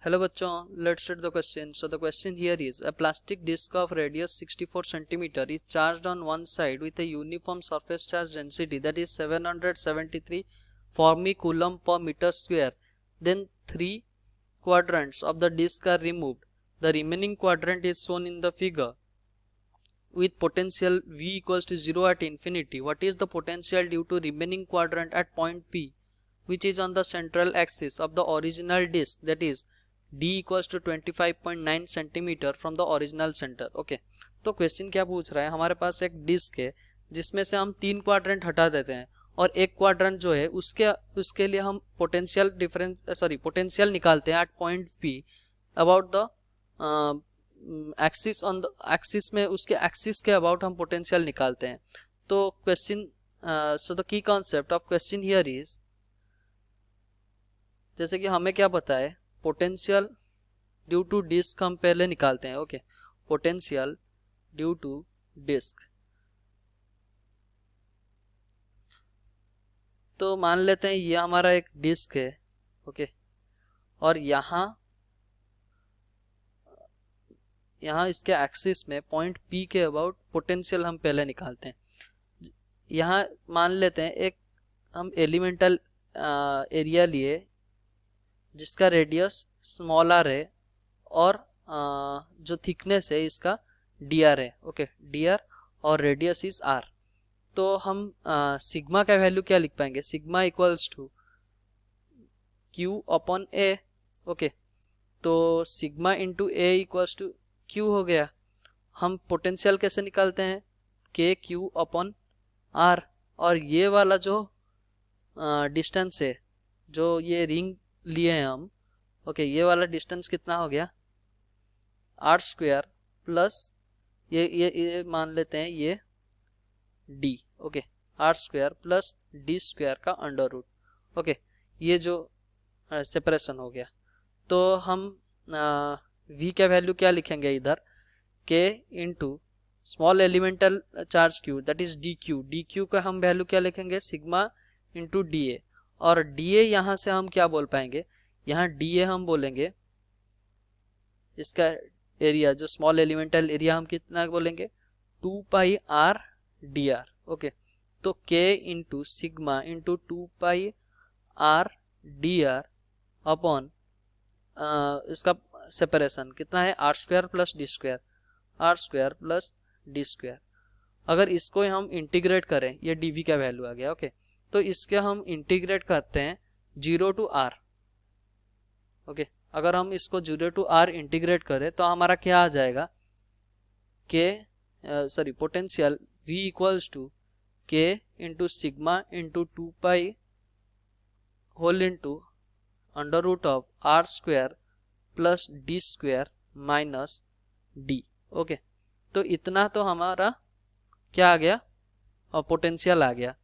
Hello बच्चों, let's read the question. So the question here is a plastic disc of radius 64 centimeter is charged on one side with a uniform surface charge density that is 773 Fermi coulomb per meter square. Then three quadrants of the disc are removed. The remaining quadrant is shown in the figure with potential V equals to 0 at infinity. What is the potential due to remaining quadrant at point P, which is on the central axis of the original disc, that is D equals to 25.9 centimetre from the original centre. Okay, तो question क्या पूछ रहा है, हमारे पास एक disc है जिसमें से हम तीन क्वाड्रेंट हटा देते हैं और एक क्वाड्रेंट जो है उसके लिए हम पोटेंशियल निकालते हैं at point P about the axis on the axis में, उसके एक्सिस के अबाउट हम पोटेंशियल निकालते हैं. तो question so the key concept of question here is, जैसे कि हमें क्या पता है, पोटेंशियल ड्यू टू डिस्क हम पहले निकालते हैं. Okay, potential due to disc. तो मान लेते हैं ये हमारा एक डिस्क है. ओके, और यहाँ इसके एक्सिस में पॉइंट पी के अबाउट पोटेंशियल हम पहले निकालते हैं. यहाँ मान लेते हैं एक हम एलिमेंटल एरिया लिए जिसका रेडियस स्मॉल आर है और जो थिकनेस है इसका डी आर है. ओके, डी आर और रेडियस इज आर. तो हम सिग्मा का वैल्यू क्या लिख पाएंगे, sigma equals to Q upon A. Okay, तो sigma into A equals to Q हो गया. हम पोटेंशियल कैसे निकालते हैं, के क्यू अपॉन आर. और ये वाला जो डिस्टेंस है, जो ये रिंग लिए हैं हम, ओके, ये वाला डिस्टेंस कितना हो गया, आर स्क्वायर प्लस ये मान लेते हैं ये d. Okay, r square plus D square का अंडर रूट. ओके, ये जो सेपरेशन हो गया. तो हम वी का वैल्यू क्या लिखेंगे इधर, के into small elemental charge Q that is D Q. D Q का हम वैल्यू क्या लिखेंगे, सिग्मा इंटू डी ए. और डी ए यहाँ से हम क्या बोल पाएंगे, यहाँ डी ए हम बोलेंगे इसका एरिया, जो स्मॉल एलिमेंटल एरिया हम कितना बोलेंगे, 2 pi r d r. Okay, तो k into sigma into 2 pi r d r upon इसका सेपरेशन कितना है, r square plus D square, r square plus D square. अगर इसको हम इंटीग्रेट करें, ये डी वी का वैल्यू आ गया. ओके, तो इसके हम इंटीग्रेट करते हैं 0 टू आर. ओके, अगर हम इसको 0 टू आर इंटीग्रेट करें तो हमारा क्या आ जाएगा, k potential V equals to k into sigma into 2 pi whole into under root of r square plus D square minus d. Okay, तो इतना तो हमारा क्या आ गया, और पोटेंशियल आ गया.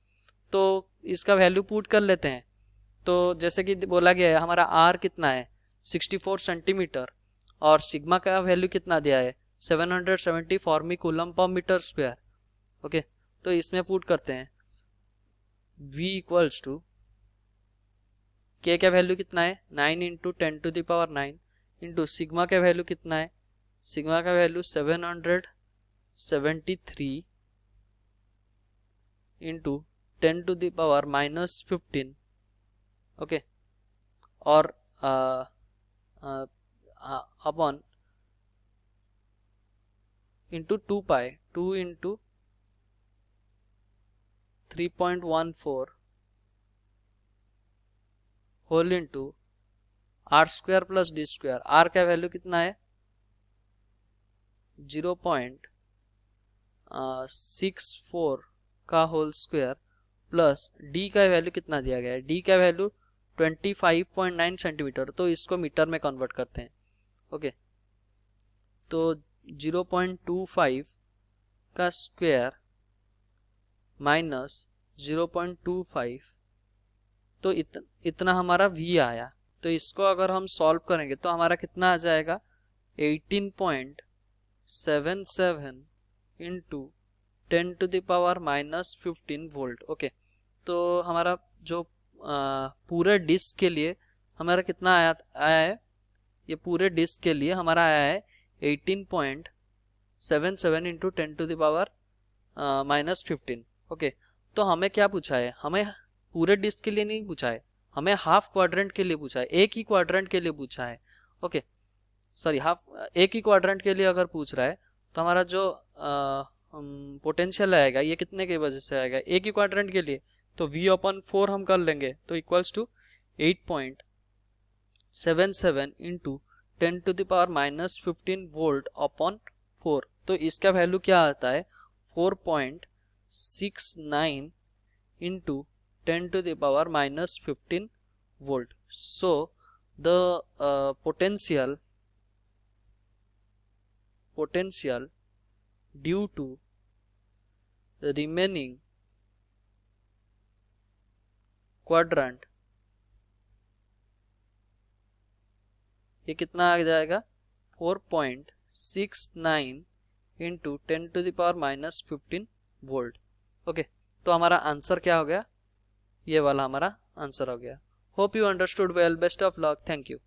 तो इसका वैल्यू पुट कर लेते हैं. तो जैसे कि बोला गया है हमारा आर कितना है, 64 सेंटीमीटर, और सिग्मा का वैल्यू कितना दिया है, 770 फॉर्मी coulomb per metre square. Okay, तो इसमें पुट करते हैं V इक्वल्स टू के का वैल्यू कितना है, 9 into 10 to the power 9 into sigma का वैल्यू कितना है, सिग्मा का value 773 into 10 to the power minus 15. Okay, और upon into 2 pi 2 into 3.14 whole into R square plus D square. R का वैल्यू कितना है, 0.64 का होल स्क्वायर प्लस डी का वैल्यू कितना दिया गया है, डी का वैल्यू 25.9 सेंटीमीटर. तो इसको मीटर में कन्वर्ट करते हैं. ओके, तो 0.25 का स्क्वायर माइनस 0.25, तो इतना हमारा V आया. तो इसको अगर हम सॉल्व करेंगे तो हमारा कितना आ जाएगा, 18.77 into 10 to the power minus 15 volt. Okay, तो हमारा जो पूरे डिस्क के लिए हमारा कितना आया है, ये पूरे डिस्क के लिए हमारा आया है 18.77 इंटू 10⁻⁻15। ओके, तो हमें क्या पूछा है, हमें पूरे डिस्क के लिए नहीं पूछा है, हमें हाफ क्वाड्रेंट के लिए पूछा है, एक ही क्वाड्रेंट के लिए पूछा है। ओके सॉरी, एक ही क्वाड्रेंट के लिए अगर पूछ रहा है तो हमारा जो पोटेंशियल आएगा ये कितने की वजह से आएगा, एक ही क्वाड्रेंट के लिए, तो V/4 हम कर लेंगे, तो equals to 8.77 into 10⁻⁻15 volt upon 4। तो इसका वैल्यू क्या आता है, 4.69 into 10⁻⁻15 volt. So the potential due to the remaining quadrant, ये कितना आ जाएगा, 4.69 इंटू 10⁻⁻15 वोल्ट। ओके, तो हमारा आंसर क्या हो गया, ये वाला हमारा आंसर हो गया। Hope you understood well, best of luck, thank you.